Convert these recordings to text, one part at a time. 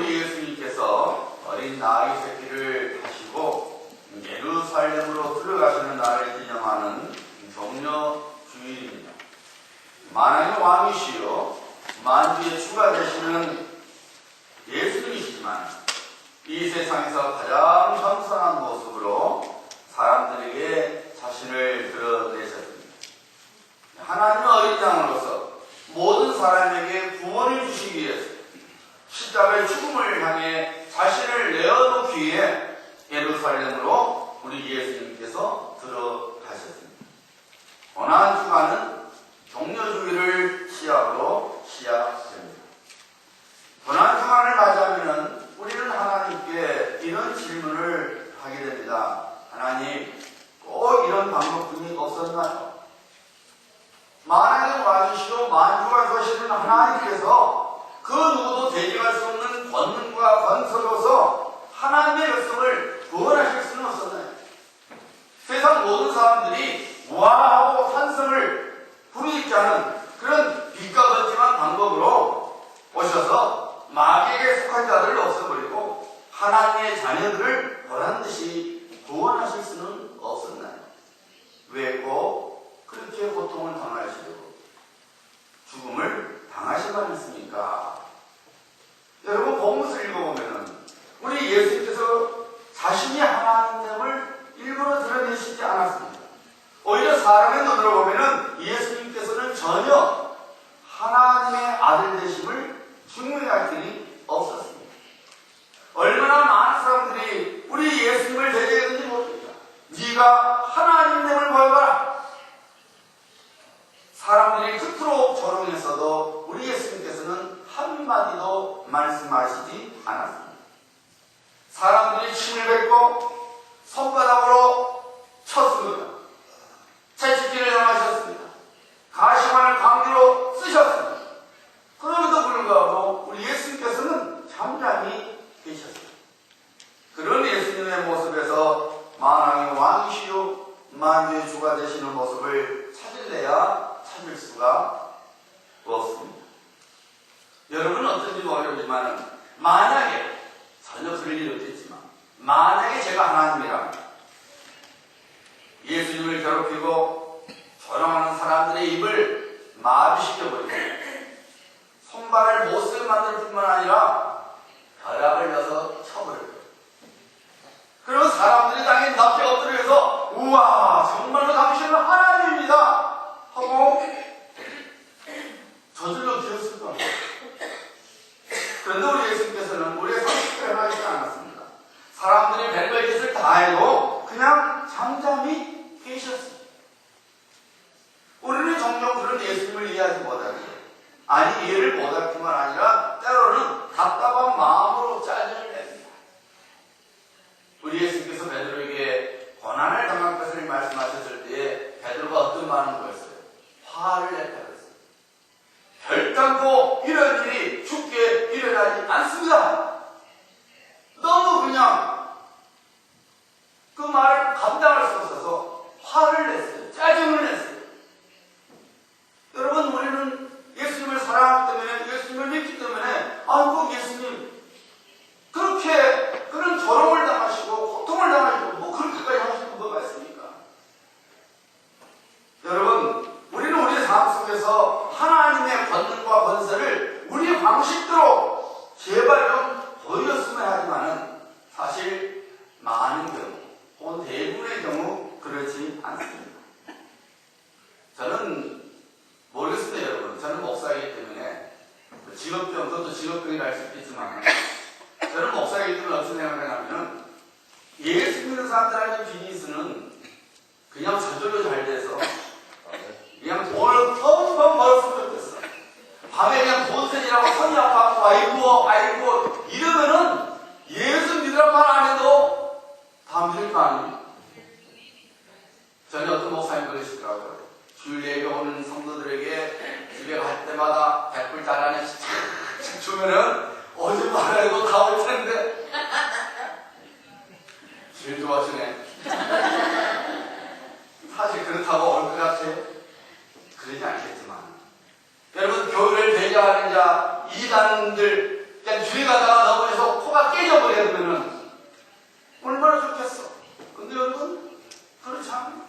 우리 예수님께서 어린 나귀 새끼를 타시고 예루살렘으로 들어가시는 날을 기념하는 종려 주일입니다. 만왕의 왕이시요 만주의 주가 되시는 예수님이시지만 이 세상에서 가장 겸손한 모습으로 사람들에게 자신을 드러내셨습니다. 하나님의 어린 양으로서 모든 사람에게 구원을 주시기 위해서 십자가의 죽음을 향해 자신을 내어놓기에 예루살렘으로 우리 예수님께서 들어가셨습니다. 고난 주간은 종려주일을 시작으로 시작됩니다. 고난 주간을 맞이하면 우리는 하나님께 이런 질문을 하게 됩니다. 하나님, 꼭 이런 방법뿐이 없었나요? 만왕의 왕이시고 만주가 되시는 하나님께서 그 누구도 대적할 수 없는 권능과 권세로서 하나님의 백성을 구원하실 수는 없었나요? 세상 모든 사람들이 우아하고 환성을 부르짖지 않은 그런 빛과 번짐한 방법으로 오셔서 마귀에게 속한 자들을 없애버리고 하나님의 자녀들을 보란듯이 구원하실 수는 없었나요? 왜 꼭 그렇게 고통을 당하시고 죽음을 당하시만 했습니까? 여러분, 본문을 읽어보면 우리 예수님께서 자신이 하나님을 일부러 드러내시지 않았습니다. 오히려 사람의 눈으로 보면 예수님께서는 전혀 하나님의 아들 되심을 증명할 길이 없었습니다. 얼마나 많은 사람들이 우리 예수님을 대적했는지 모릅니다. 네가 하나님됨을 보여봐라. 사람들이 그토록 조롱했어도 우리 예수님께서는 한마디도 말씀하시지 않았습니다. 사람들이 침을 뱉고 손바닥으로 쳤습니다. 채찍질을 당하셨습니다. 가시관을 강제로 쓰셨습니다. 그럼에도 불구하고 우리 예수님께서는 잠잠히 계셨습니다. 그런 예수님의 모습에서 만왕의 왕이시요 만주의 주가 되시는 모습을 찾을래야 찾을 수가 없습니다. 여러분은 어떤지 모르지만 만약에 전혀 그럴 일 없겠지만 만약에 제가 하나님이라면 예수님을 괴롭히고 조롱하는 사람들의 입을 마비시켜버리고 손발을 못쓰게 만들 뿐만 아니라 벼락을 넣어서 쳐버려요. 그리고 사람들이 당연히 납치에 엎드려서 우와, 정말로 당신은 하나님입니다 하고 저절로 기었을 겁니다. 그런데 우리 예수님께서는 우리의 상식을 하지 않았습니다. 사람들이 별별 짓을 다 해도 그냥 잠잠히 계셨습니다. 우리는 종종 그런 예수님을 이해하지 못하고, 아니 이해를 못할 뿐만 아니라 때로는 답답한 마음으로 짜증을 냅니다. 우리 예수님께서 베드로에게 고난을 당할 것을 말씀하셨을 때에 베드로가 어떤 말을 보였어요? 화를 냈다 그랬어요. 결단코 이런 일이 쉽게 일어나지 않습니다. 너무 그냥 그 말을 감당할 수 없어서 화를 냈어요. 짜증을 냈어요. 여러분, 우리는 예수님을 사랑하기 때문에, 예수님을 믿기 때문에 꼭 예수님 그렇게 그런 조롱을 당하시고 고통을 당하시고 뭐 그렇게까지 하시는 뭐가 있습니까? 여러분, 우리는 우리 삶 속에서 하나님의 권능과 권세를 우리 방식대로 제발 좀 보였으면 하지만은 사실 많은 경우 혹은 대부분의 경우 그렇지 않습니다. 저는 모르겠습니다. 여러분, 저는 목사이기 때문에 직업병, 그것도 직업병이라 할 수도 있지만 저는 목사이기 때문에 어떤 생각을 하냐면 예수 믿는 사람들한테 비즈니스는 그냥 저절로 잘 돼서 그냥 돈을 펑펑 벌었으면 좋겠어. 밤에 그냥 돈세지라고 손이 아파서 아이고 이러면은 예수 믿으란 말 안 해도 다 믿을 거 아니에요. 전에 어떤 목사님 그러시더라고요. 주일 예배 오는 성도들에게 집에 갈 때마다 100불 달라내씩 주면은 어제 말해도 다 올 텐데 제일 좋아하시네. 사실 그렇다고 올 것 같아요? 그러지 않겠지만 여러분, 교회를 배제하는 자 이단들께 그러니까 줄이 가다가 넘어져서 코가 깨져버리면 얼마나 좋겠어. 근데 여러분, 그렇지 않아요.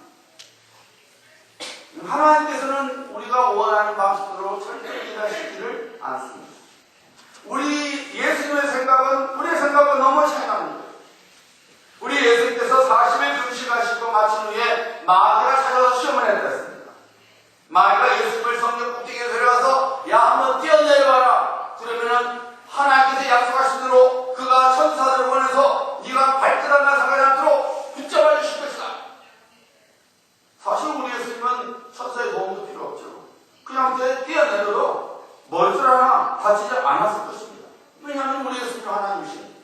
하나님께서는 우리가 원하는 방식으로 절대 일하시지를 않습니다. 우리 예수님의 생각은, 우리의 생각은 너무 차이 납니다. 우리 예수님께서 40일 금식하시고 마친 후에 마귀가 찾아서 시험을 했습니다. 마귀가 예수님을 성경 꼭대기에 데려가서 야, 한번 뛰어내려와라. 그러면은 하나님께서 약속하신 대로 그가 천사들을 보내서 네가 발끝 하나 상하지 않도록 붙잡아 주실 것이다. 사실 우리 예수님은 천사의 도움도 필요 없죠. 그냥 뛰어내려도 멀줄 하나 다치지 않았을 것입니다. 왜냐하면 우리 예수님은 하나님이십니다.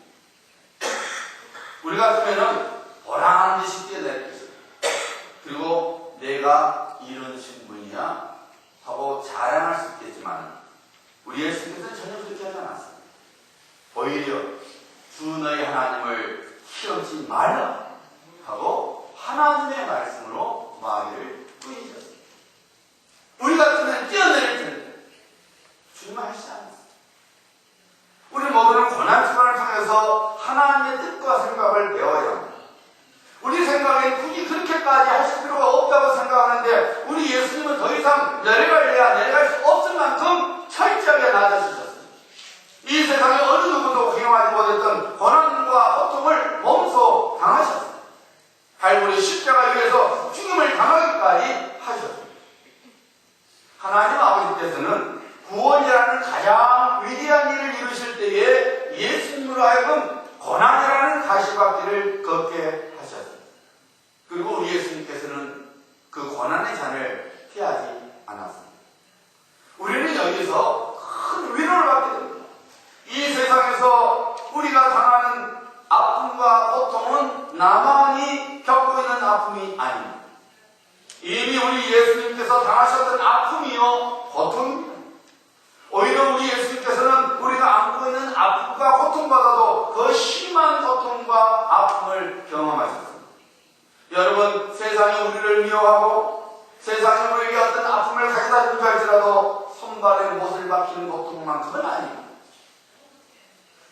우리 같으면은 보라는 듯이 뛰어내렸겠어요. 그리고 내가 이런 신분이야 하고 자랑할 수 있겠지만 우리 예수님께서는 전혀 그렇게 하지 않았습니다. 오히려 주 너희 하나님을 시험치 말라 하고 하나님의 말씀으로 마귀를 꾸짖었습니다. 우리 같으면 뛰어내릴 텐데 주님은 하시지 않았습니다. 우리 모두는 고난주간을 통해서 하나님의 뜻과 생각을 배워야 합니다. 우리 생각엔 굳이 그렇게까지 하실 필요가 없다고 생각하는데 우리 예수님은 더 이상 내려갈 수 없을 만큼 철저하게 낮아지셨습니다. 이 세상에 어느 누구도 경험하지 못했던 고난과 고통을 몸소 당하셨습니다. 갈보리 십자가 위에서 죽음을 당하기까지 하셨습니다. 하나님 아버지께서는 구원이라는 가장 위대한 일을 이루실 때에 예수님으로 하여금 고난이라는 가시밭길을 걷게 하셨습니다. 그리고 우리 예수님께서는 그 고난의 잔을 피하지 않았습니다. 우리는 여기서 큰 위로를 받게 됩니다. 이 세상에서 우리가 당하는 아픔과 고통은 나만이 겪고 있는 아픔이 아닙니다. 이미 우리 예수님께서 당하셨던 아픔이요 고통입니다. 오히려 우리 예수님께서는 우리가 안고 있는 아픔과 고통보다도 더 심한 고통과 아픔을 경험하셨습니다. 여러분, 세상이 우리를 미워하고 세상이 우리에게 어떤 아픔을 가져다 준다 할지라도 손발에 못을 박히는 고통만큼은 아닙니다.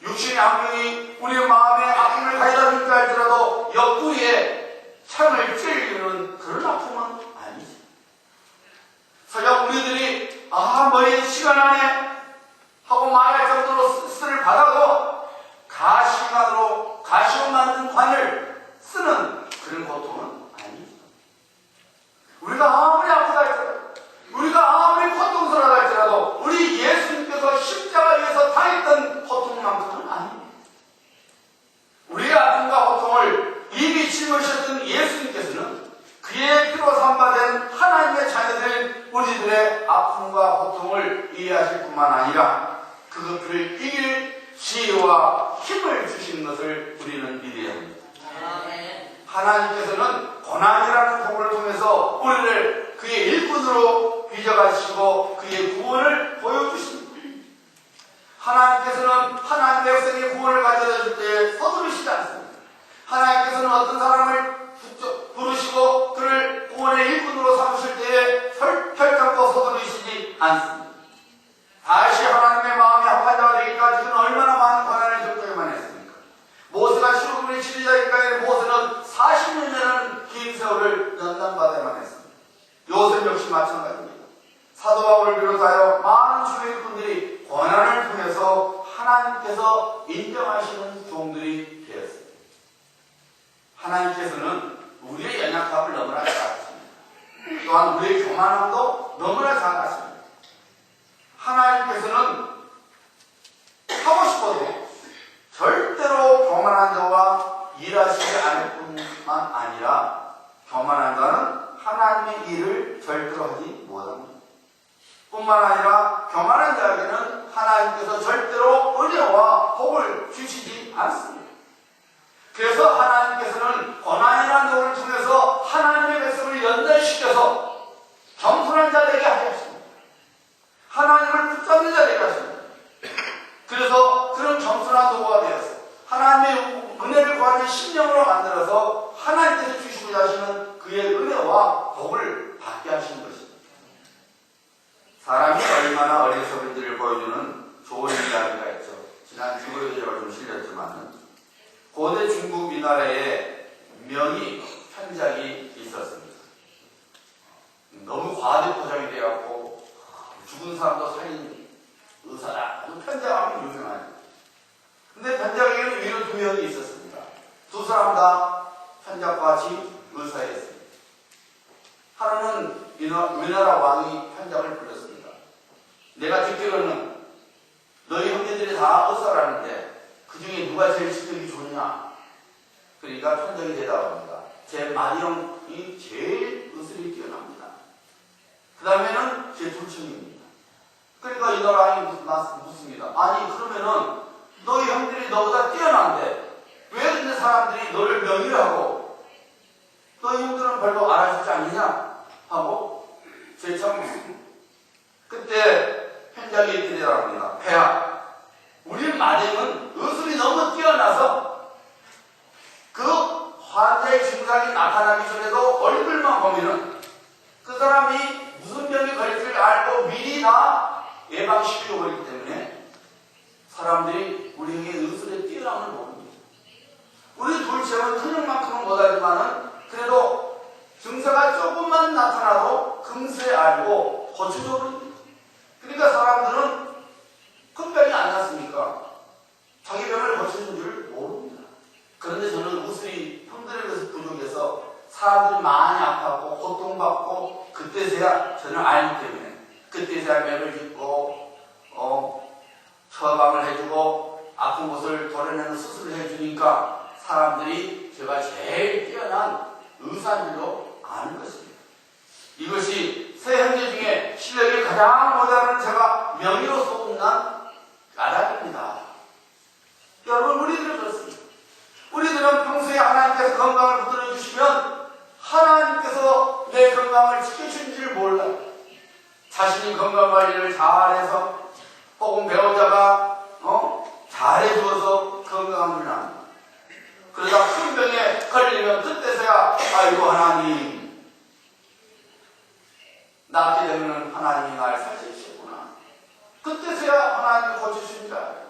육신의 악령이 우리의 마음에 아픔을 가져다 준다 할지라도 옆구리에 창을 찔리는 그런 아픔은 아니죠. 서양 우리들이 머리에 시간 안에 하고 말할 정도로 스트레스를 받아도 가시로 만든 관을 쓰는 그런 고통은 아니죠. 우리가 아무리 아프다 할지라도 우리가 아무리 고통스러워하다 할지라도 우리 예수님께서 십자가 위에서 당했던 고통만큼은 아닙니다. 우리의 아픔과 고통을 이미 짊으셨던 예수님께서는 그의 피로 삼바된 하나님의 자녀들 우리들의 아픔과 고통을 이해하실 뿐만 아니라 그것을 이길 지혜와 힘을 주시는 것을 우리는 믿어야 합니다. 하나님께서는 고난이라는 도구를 통해서 우리를 그의 일꾼으로 빚어가시고 그의 구원을 보여주십니다. 하나님께서는 하나님의 백성의 구원을 가져다 줄 때 서두르시지 않습니다. 하나님께서는 어떤 사람을 부르시고 그를 구원의 일꾼으로 삼으실 때에 결정코 서두르시지 않습니다. 다시 하나님의 마음이 합한 자가 되기까지 그는 얼마나 많은 고난을 겪어야만 했습니까? 모세가 출애굽의 지도자이기까지 모세는 40년이라는 긴 세월을 연단받아야만 했습니다. 요셉 역시 마찬가지입니다. 사도 바울을 비롯하여 많은 주의 일꾼들이 고난을 통해서 하나님께서 인정하시는 종들이 되었습니다. 하나님께서는 우리의 연약함을 너무나 잘 아십니다. 또한 우리의 교만함도 너무나 잘 아십니다. 하나님께서는 하고 싶어도 절대로 교만한 자와 일하시지 않을 뿐만 아니라 교만한 자는 하나님의 일을 절대로 하지 못합니다. 뿐만 아니라 교만한 자에게는 하나님께서 절대로 은혜와 복을 주시지 않습니다. 그래서 하나님께서는 고난이라는 도를 통해서 하나님의 백성을 연단시켜서 겸손한 자 되게 하셨습니다. 하나님을 붙잡는 자 되게 하십니다. 그래서 그런 겸손한 도구가 되어서 하나님의 은혜를 구하는 심령으로 만들어서 하나님께서 주시고자 하시는 그의 은혜와 복을 받게 하시는 것입니다. 사람이 얼마나 어리석은지를 보여주는 좋은 이야기가 있죠. 지난 명이 있었습니다. 두 사람 다 현작과 의사였습니다. 하루는 위나라 왕이 현작을 불렀습니다. 내가 듣기로는 너희 형제들이 다 의사라는데 그 중에 누가 제일 실력이 좋냐? 그러니까 현작이 대답합니다. 제 마디형이 제일 의술이 뛰어납니다. 그 다음에는 제 둘째입니다. 그러니까 이 나라에 묻습니다. 아니 그러면은 너희 형들이 너보다 뛰어난데 왜 근데 사람들이 너를 명의하고 너희 형들은 별로 알아주지 않느냐? 하고 제참 묻습니다. 그때 현장에 이렇게 대답합니다. 폐하, 우리 마디는 의술이 너무 뛰어나서 그 환자의 증상이 나타나기 전에도 얼굴만 보면은 그 사람이 무슨 병이 걸릴지 알고 미리 다 예방시키고 버리기 때문에 사람들이 우리 형의 의술에 뛰어남을 모릅니다. 우리 둘째는 근육만큼은 못하지만은 그래도 증세가 조금만 나타나도 금세 알고 고쳐줘 버립니다. 그러니까 사람들은 큰 병이 안 났으니까 자기 병을 고쳐준 줄 모릅니다. 그런데 저는 의술이 형들에 대해서 부족해서 사람들이 많이 아파하고 고통받고 그때서야 저는 알기 때문에 그때서야 맥을 짚고 처방을 해주고 아픈 곳을 도려내는 수술을 해주니까 사람들이 제가 제일 뛰어난 의사인 줄로 아는 것입니다. 이것이 세 형제 중에 실력이 가장 모자란 제가 명의로 소문난 까닭입니다. 여러분 우리들은 그렇습니다. 우리들은 평소에 하나님께서 건강을 붙들어 주시면 하나님께서 내 건강을 지켜준 줄 몰라요. 자신이 건강관리를 잘해서 혹은 배우자가 잘해주어서 건강한 줄 압니다. 그러다 큰 병에 걸리면 그때서야 아이고 하나님 낫게 되면 하나님이 날 살려주시구나. 그때서야 하나님이 고쳐주신 줄 알아요.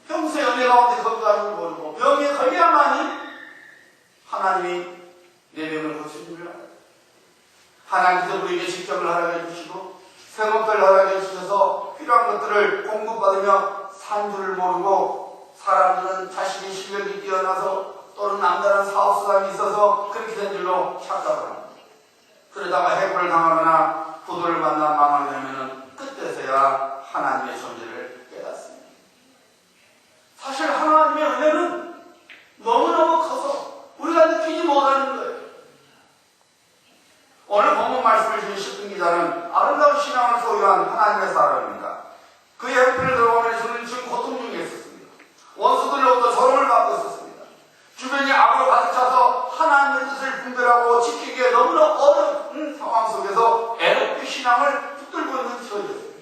평소에 은혜 가운데 건강한 줄 모르고 병에 걸려야만이 하나님이 내 병을 고쳐주신 줄 알아요. 하나님께서 우리에게 직장을 허락해 주시고 생업들을 허락해 주셔서 필요한 것들을 공급받으며 산 줄을 모르고 사람들은 자신의 실력이 뛰어나서 또는 남다른 사업수단이 있어서 그렇게 된 줄로 착각을 합니다. 그러다가 해고를 당하거나 부도를 만나 망하게 되면 그때서야 하나님의 존재를 깨닫습니다. 사실 하나님의 은혜는 너무너무 커서 우리가 느끼지 못하는 거예요. 오늘 본문 말씀을 주신 시편 기자는 아름다운 신앙을 소유한 하나님의 사람입니다. 그의 형편을 들어보면 저는 지금 고통 중에 있었습니다. 원수들로부터 조롱을 받고 있었습니다. 주변이 악으로 가득 차서 하나님의 뜻을 분별하고 지키기에 너무나 어려운 상황 속에서 애롭게 신앙을 붙들고 있는 처지였습니다.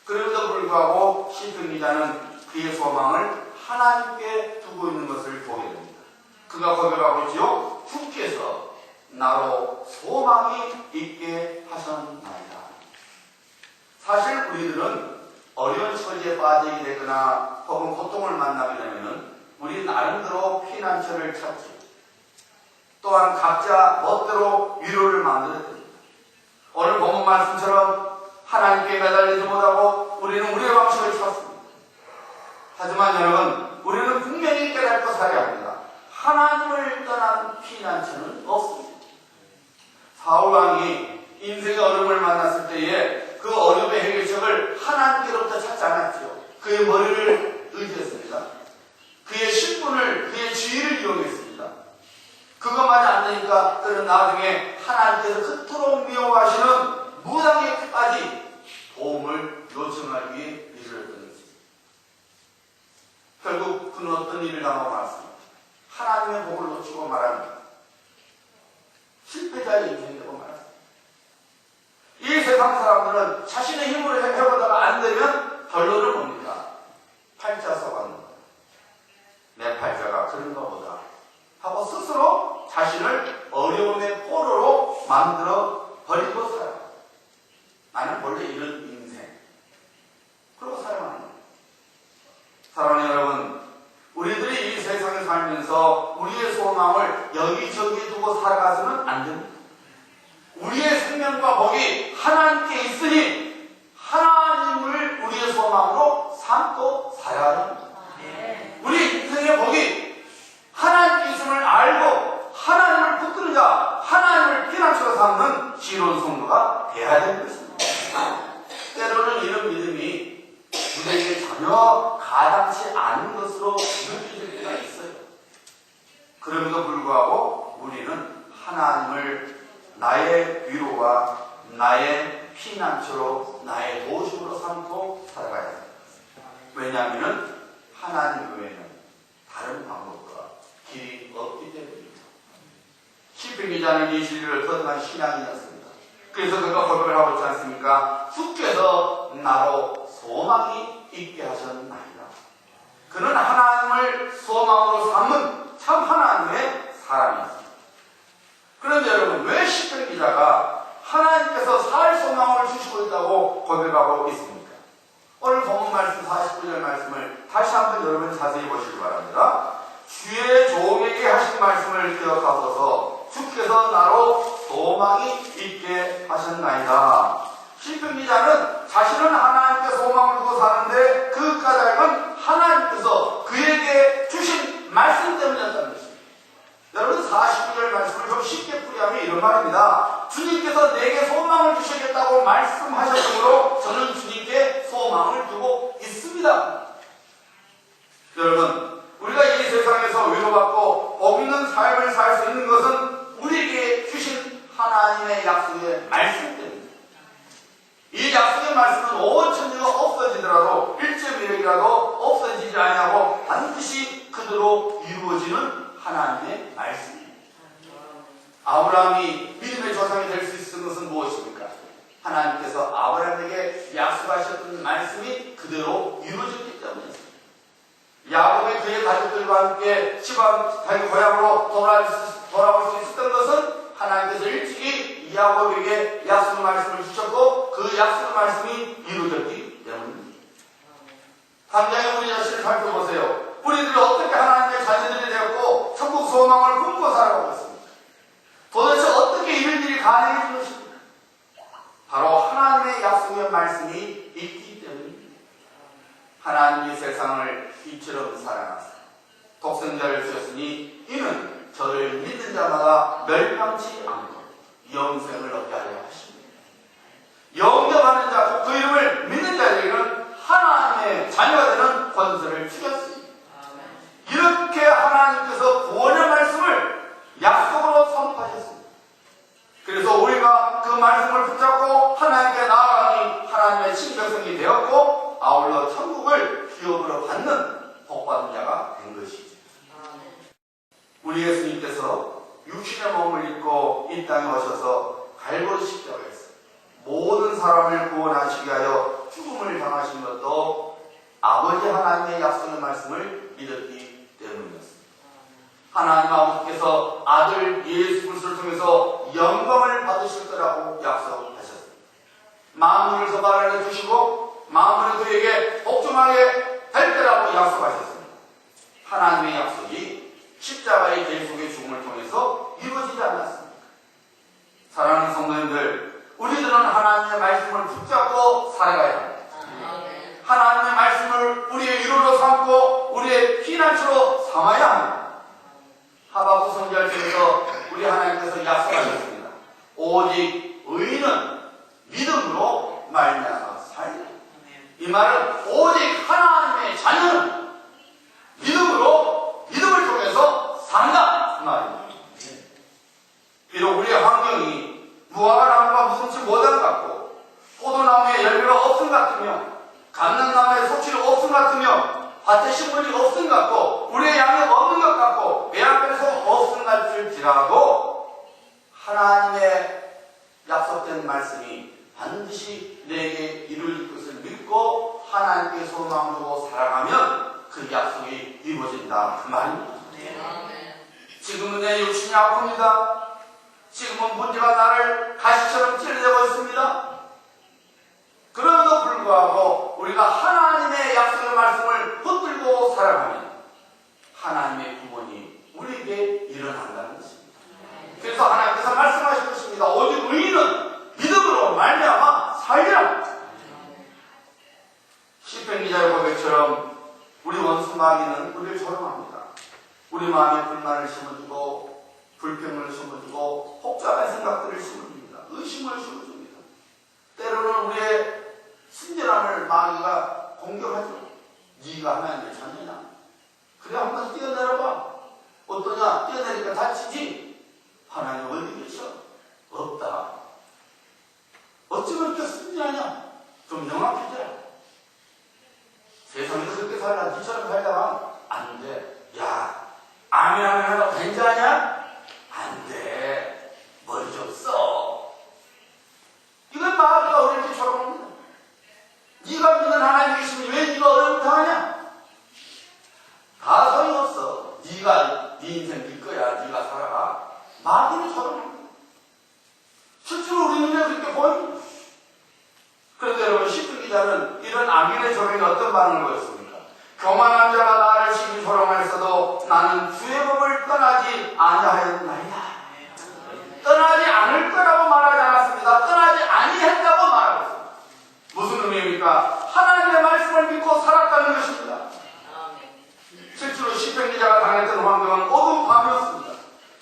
그럼에도 불구하고 시편 기자는 그의 소망을 하나님께 두고 있는 것을 보게 됩니다. 그가 고백하고 있지요. 주께서 나로 소망이 있게 하셨나이다. 사실 우리들은 어려운 처지에 빠지게 되거나 혹은 고통을 만나게 되면 우리 나름대로 피난처를 찾지. 또한 각자 멋대로 위로를 만들어야 됩니다. 오늘 본문 말씀처럼 하나님께 매달리지 못하고 우리는 우리의 방식을 찾습니다. 하지만 여러분, 우리는 분명히 깨닫고 살아야 합니다. 하나님을 떠난 피난처는 없습니다. 사울왕이 인생의 어려움을 만났을 때에 그 어려움의 해결책을 하나님께로부터 찾지 않았죠. 그의 머리를 의지했습니다. 그의 신분을, 그의 지위를 이용했습니다. 그것만이 안 되니까 그는 나중에 하나님께서 그토록 미워하시는 무당에까지 도움을 요청하기 위해 이르렀던 것입니다. 결국 그는 어떤 일을 당하고 말았습니다. 하나님의 복을 놓치고 말합니다. 실패자의 인생이 되고 말았습니다. 이 세상 사람들은 자신의 힘으로 해보다가 안 되면 결론을 봅니다. 팔자 써가는 거예요. 내 팔자가 그런가 보다 하고 스스로 자신을 어려움의 포로로 만들어 버리고 살아요. 나는 원래 이런 인생. 그러고 살아가는 거예요. 사랑하는 여러분, 우리들이 이 세상에 살면서 우리의 소망을 여기저기 두고 살아가서는 안 됩니다. 우리의 생명과 복이 하나님께 있으니 하나님을 우리의 소망으로 삼고 살아야 합니다. 우리 인생의 전혀 가당치 않은 것으로 느껴질 때가 있어요. 그럼에도 불구하고 우리는 하나님을 나의 위로와 나의 피난처로 나의 도움으로 삼고 살아가야 합니다. 왜냐하면 하나님 외에는 다른 방법과 길이 없기 때문입니다. 시편 기자는 이 진리를 거듭한 신앙인이었습니다. 그래서 그가 고백을 하고 있지 않습니까? 주께서 나로 소망이 있게 하셨나이다. 그는 하나님을 소망으로 삼은 참 하나님의 사람이었습니다. 그런데 여러분, 왜 시편 기자가 하나님께서 살 소망을 주시고 있다고 고백하고 있습니까? 오늘 본문 말씀 49절 말씀을 다시 한번 여러분 자세히 보시기 바랍니다. 주의 종에게 하신 말씀을 기억하소서. 주께서 나로 소망이 있게 하셨나이다. 시편 기자는 자신은 하나님께 소망을 두고 사는데 그 까닭은 하나님께서 그에게 주신 말씀 때문이었다는 것입니다. 여러분, 49절 말씀을 좀 쉽게 풀이하면 이런 말입니다. 주님께서 내게 소망을 주시겠다고 말씀하셨으므로 저는 주님께 소망을 두고 있습니다. 여러분, 우리가 이 세상에서 위로받고 복 있는 삶을 살 수 있는 것은 우리에게 주신 하나님의 약속의 말씀 때문입니다. 이 약속의 말씀은 온 천지가 없어지더라도 일점이라도 없어지지 아니하고 반드시 그대로 이루어지는 하나님의 말씀입니다. 아브라함이 믿음의 조상이 될 수 있는 것은 무엇입니까? 하나님께서 아브라함에게 약속하셨던 말씀이 그대로 이루어졌기 때문이었습니다. 야곱이 그의 가족들과 함께 시방 자기 고향으로 돌아올 수 있었던 것은 하나님께서 일찍이 야곱에게 약속의 말씀을 주셨고 그 약속의 말씀이 이루어졌기 때문입니다. 당장에 우리 자신을 살펴보세요. 우리들이 어떻게 하나님의 자녀들이 되었고 천국 소망을 품고 살아가고 있습니까? 도대체 어떻게 이런 일이 가능해진 것입니까? 바로 하나님의 약속의 말씀이 있기 때문입니다. 하나님이 세상을 이처럼 사랑하사 독생자를 주셨으니 이는 저를 믿는 자마다 멸망치 않고 영생을 얻게 하려 하십니다. 영접하는 자, 그 이름을 믿는 자에게는 하나님의 자녀가 되는 권세를 주셨습니다. 이렇게 하나님께서 구원의 말씀을 약속으로 선포하셨습니다. 그래서 우리가 그 말씀을 붙잡고 하나님께 나아가니 하나님의 친백성이 되었고 아울러 천국을 기업으로 받는 복받은 자가 된 것이죠. 우리 예수님께서 육신의 몸을 입고 이 땅에 오셔서 갈보리 십자가에서 모든 사람을 구원하시기 위하여 죽음을 당하신 것도 아버지 하나님의 약속의 말씀을 믿었기 때문이었습니다. 하나님 아버지께서 아들 예수 그리스도를 통해서 영광을 받으실 거라고 약속하셨습니다. 만물을 서발하여 주시고 만물을 그에게 복종하게 될 거라고 약속하셨습니다. 하나님의 약속이 십자가의 계속의 죽음을 통해서 이루어지지 않았습니까? 사랑하는 성도님들, 우리들은 하나님의 말씀을 붙잡고 살아가야 합니다. 하나님의 말씀을 우리의 위로로 삼고 우리의 피난처로 삼아야 합니다. 하박국 선지자에서 우리 하나님께서 약속하셨습니다. 오직 의인은 믿음으로 말미암아 살리라. 이 말은 오직 하나님의 자녀는 믿음을 통해서 산다 그 말입니다. 비록 우리의 환경이 무화과나무가 무성치 못한 것 같고 포도나무에 열매가 없음 같으며 감람나무에 소치가 없음 같으며 밭에 식물이 없음 같고 우리의 양이 없는 것 같고 내 앞에서 없음 같을지라도 하나님의 약속된 말씀이 반드시 내게 이루어질 것을 믿고 하나님께 소망을 두고 살아가면 그 약속이 이루어진다 그 말입니다. 지금은 내 육신이 아픕니다. 지금은 문제가 나를 가시처럼 찔러대고 있습니다. 그럼에도 불구하고 우리가 하나님의 약속의 말씀을 붙들고 살아가면 하나님의 구원이 우리에게 일어난다는 것입니다. 그래서 하나님께서 말씀하실 것입니다. 오직 의인은 믿음으로 말미암아 살리라. 시편 기자의 고백처럼 우리 원수 마귀는 우리를 조롱합니다. 우리 마음에 불만을 심어주고 불평을 심어주고 복잡한 생각들을 심어줍니다. 의심을 심어줍니다. 때로는 우리의 친절함을 마귀가 공격하죠. 네가 하나님을 찾느냐? 그래 한번 뛰어내려봐. 어떠냐? 뛰어내니까 다치지? 하나님 어디 계셔? 없다. 어찌 그렇게 순진하냐? 좀 영합해줘라. 세상에서 그렇게 살라. 니처럼 살다가 안 돼. 야, 아멘 하고 괜찮냐? 안 돼. 머리 좀 써. 이건 마귀가 어렵게 쳐다봅니다. 네가 믿는 하나님이 계시면 왜 네가 어려움을 당하냐? 다 소용없어. 네가 네 인생 네 거야. 네가 살아가. 마귀는 쳐다봅니다. 실제로 우리 눈에 그렇게 보입니다. 그런데 여러분, 시편 기자는 이런 악인의 조롱에 어떤 반응을 보였습니까? 교만한 자가 나를 시기 조롱하였어도 나는 주의 법을 떠나지 아니하였나이다. 떠나지 않을 거라고 말하지 않았습니다. 떠나지 아니했다고 말하고 있습니다. 무슨 의미입니까? 하나님의 말씀을 믿고 살았다는 것입니다. 실제로 시편 기자가 당했던 환경은 어두운 밤이었습니다.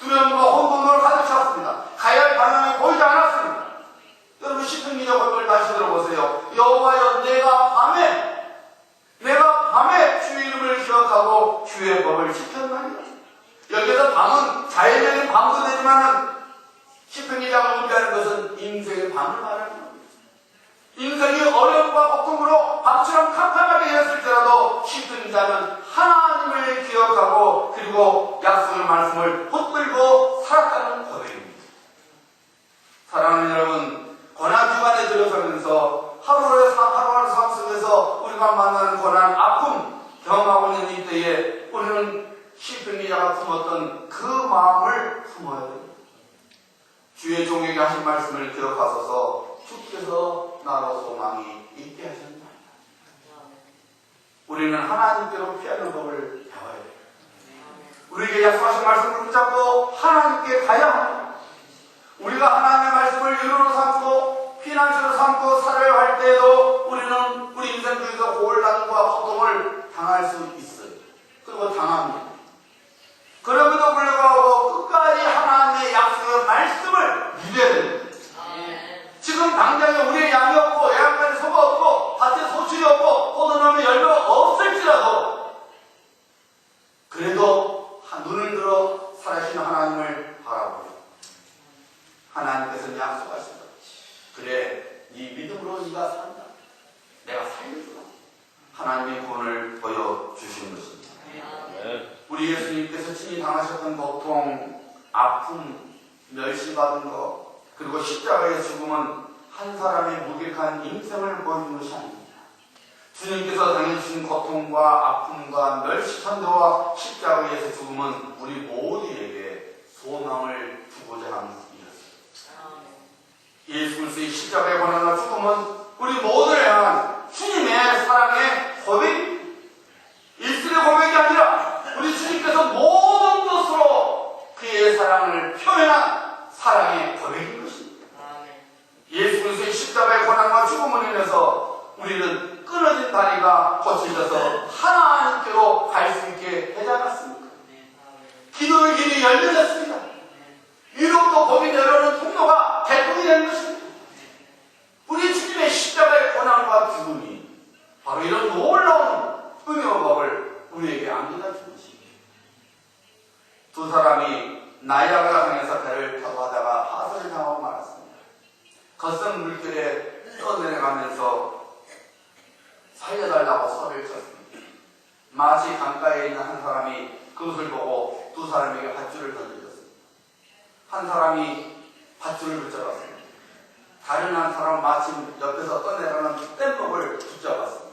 두려움과 혼돈으로 가득 찼습니다. 가야 할 방향이 보이지 않았습니다. 여러분, 시편 기자 법을 다시 들어보세요. 여호와여, 내가 밤에 주의 이름을 기억하고 주의 법을 지켰나이다. 여기서 밤은 자연적인 밤도 되지만 시편 기자가 의미하는 것은 인생의 밤을 말하는 겁니다. 인생이 어려움과 고통으로 밤처럼 캄캄하게 했을지라도 시편 기자는 하나님을 기억하고 그리고 약속의 말씀을 붙들고 살았다는 고백입니다. 사랑하는 여러분, 고난 주간에 들어서면서 하루하루 삶 속에서 우리가 만나는 고난, 아픔 경험하고 있는 이때에 우리는 시편 기자가 품었던 그 마음을 품어야 됩니다. 주의 종에게 하신 말씀을 기억하소서. 주께서 나로 소망이 있게 하셨나이다. 우리는 하나님께로 피하는 법을 배워야 돼요. 우리에게 약속하신 말씀을 붙잡고 하나님께 가야 합니다. 우리가 하나님의 말씀을 유로로 삼고 피난처로 삼고 살아야 할 때에도 우리는 우리 인생 중에서 고난과 고통을 당할 수 있어요. 그리고 당합니다. 그럼에도 불구하고 끝까지 하나님의 약속의 말씀을 믿어야 됩니다. 지금 당장에 우리의 양이 없고 애완간에 소가 없고 밭에 소출이 없고 포도나무에 열매가 없을지라도 그래도 눈을 들어 살아계신 하나님을 바라보고 하나님께서는 약속하신다. 그래, 네 믿음으로 네가 산다. 내가 살려주라. 하나님의 구원을 보여주시는 것입니다. 우리 예수님께서 친히 당하셨던 고통, 아픔, 멸시받은 것, 그리고 십자가의 죽음은 한 사람의 무기력한 인생을 보여주는 것이 아닙니다. 주님께서 당해주신 고통과 아픔과 멸시천대와 십자가에서 죽음은 우리 모두에게 소망을 주고자 하는 일이었습니다. 예수 그리스도의 십자가의 고난과 죽음은 우리 모두를 향한 주님의 사랑의 고백입니다. 일술의 고백이 아니라 우리 주님께서 모든 것으로 그의 사랑을 표현한 사랑의 고백인 것입니다. 예수 그리스도의 십자가의 고난과 죽음을 인해서 우리는 끊어진 다리가 고쳐져서 하나님께로 갈 수 있게 되지 않았습니까? 기도의 길이 열려졌습니다. 유럽도 거기 내려오는 통로가 개통이 된 것입니다. 우리 주님의 십자가의 고난과 죽음이 바로 이런 놀라운 은혜와 법을 우리에게 안겨다 준 것입니다. 두 사람이 나이아가라 강에서 배를 타고 하다가 하선을 당하고 말았습니다. 거센 물결에 떠내려가면서 살려달라고 소리를 쳤습니다. 마치 강가에 있는 한 사람이 그것을 보고 두 사람에게 밧줄을 던져줬습니다. 한 사람이 밧줄을 붙잡았습니다. 다른 한 사람은 마침 옆에서 떠내려가는 뗏목을 붙잡았습니다.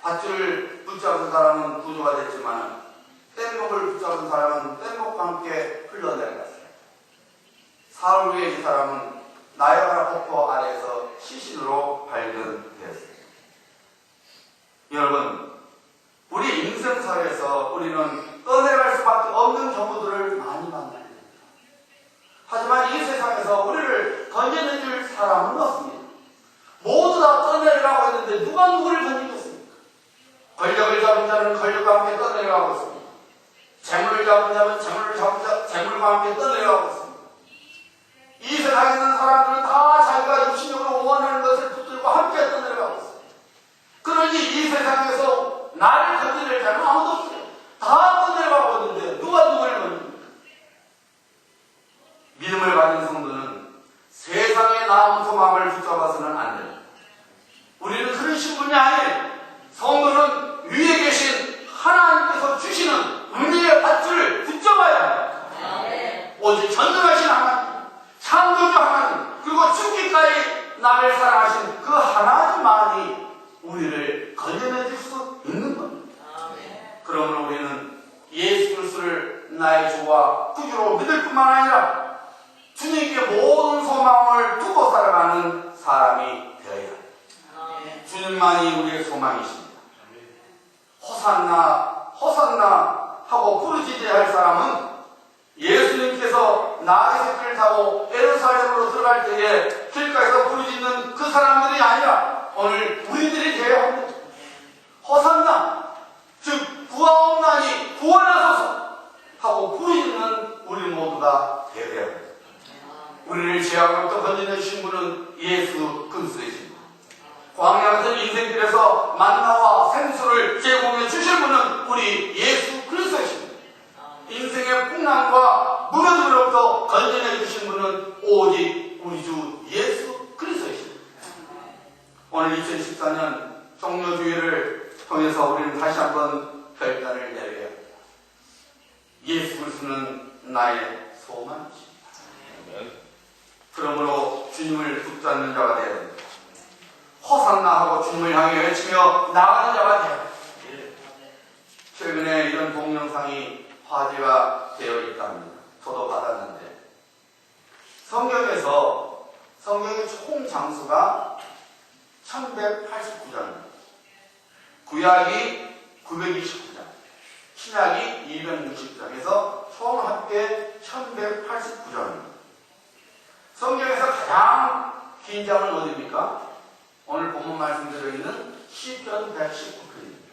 밧줄을 붙잡은 사람은 구조가 됐지만 뗏목을 붙잡은 사람은 뗏목과 함께 흘러내려갔습니다. 사흘 후에 이 사람은 나이아가라 폭포 아래에서 시신으로 발견되었습니다. 여러분, 우리 인생살에서 우리는 떠내려갈 수밖에 없는 경우들을 많이 만나야 됩니다. 하지만 이 세상에서 우리를 건져내줄 사람은 없습니다. 모두 다 떠내려가고 있는데 누가 누구를 건지겠습니까? 권력을 잡은 자는 권력과 함께 떠내려가고 있습니다. 재물을 잡은 자는 재물과 함께 떠내려가고 있습니다. 이 세상에 있는 사람들은 다 자기가 육신적으로 원하는 것을 붙들고 함께 떠내려가고 있습니다. 그러니 이 세상에 그분만이 우리의 소망이십니다. 호산나 호산나 하고 부르짖어야 할 사람은 예수님께서 나귀 새끼를 타고 예루살렘으로 들어갈 때에 길가에서 부르짖는 그 사람들이 아니라 오늘 우리들이 되어야 합니다. 호산나, 즉 구하옵나니 구원하소서 하고 부르짖는 우리 모두가 되어야 합니다. 우리를 죄악으로부터 건져내신 분은 예수 그리스도이십니다. 광야 같은 인생길에서 만나와 생수를 제공해 주실 분은 우리 예수 그리스도이십니다. 인생의 풍랑과 무너짐으로부터 건져내 주신 분은 오직 우리 주 예수 그리스도이십니다. 오늘 2014년 종료주의를 통해서 우리는 다시 한번 결단을 내려야 합니다. 예수 그리스도는 나의 소망이십니다. 그러므로 주님을 붙잡는 자가 되어야 됩니다. 호산나 하고 주님을 향해 외치며 나가는 자가 되어야 됩니다. 최근에 이런 동영상이 화제가 되어 있답니다. 저도 받았는데 성경의 총 장수가 1189장입니다. 구약이 929장, 신약이 260장에서 총 합계 1189장입니다. 성경에서 가장 긴 장은 어디입니까? 오늘 본문 말씀대로 있는 시편 119편입니다.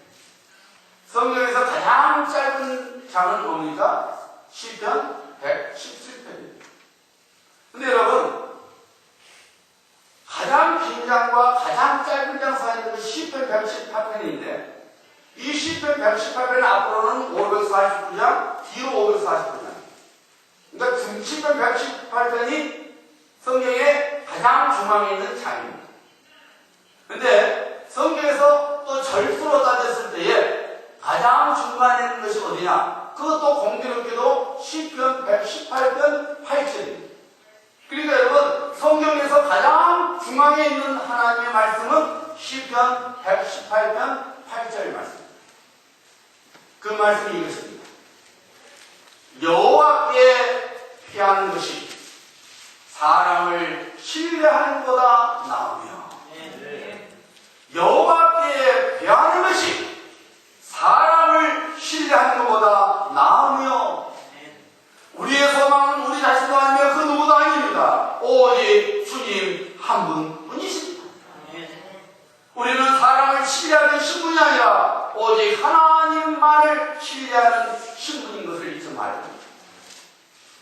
성경에서 가장 짧은 장은 뭡니까? 시편 117편입니다. 근데 여러분, 가장 긴 장과 가장 짧은 장 사이에 있는 시편 118편인데 이 시편 118편 앞으로는 549장, 뒤로 549장. 그러니까 시편 118편이 성경의 가장 중앙에 있는 장입니다. 근데 성경에서 또 절수로 따졌을 때에 가장 중간에 있는 것이 어디냐? 그것도 공교롭게도 시편 118편 8절입니다. 그러니까 여러분, 성경에서 가장 중앙에 있는 하나님의 말씀은 시편 118편 8절 말씀입니다. 그 말씀이 이것입니다. 여호와께 피하는 것이 사람을 신뢰하는 것보다 나으며 여호와께 피하는 것이 사람을 신뢰하는 것보다 나으며 우리의 소망은 우리 자신도 아니며 그 누구도 아닙니다. 오직 주님 한 분뿐이십니다. 우리는 사람을 신뢰하는 신분이 아니라 오직 하나님만을 신뢰하는 신분인 것을 잊지 말아야 합니다.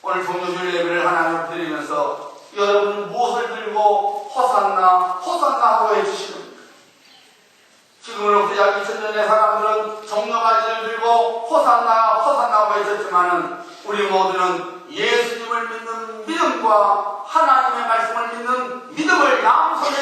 오늘 종료주일 예배를 하나님을 드리면서 여러분은 무엇을 들고 호산나 호산나 하고 해주시는 지금으로부터 약 2000년의 사람들은 종려가지를 들고 호산나 호산나 하고 해줬지만은 우리 모두는 예수님을 믿는 믿음과 하나님의 말씀을 믿는 믿음을 양손에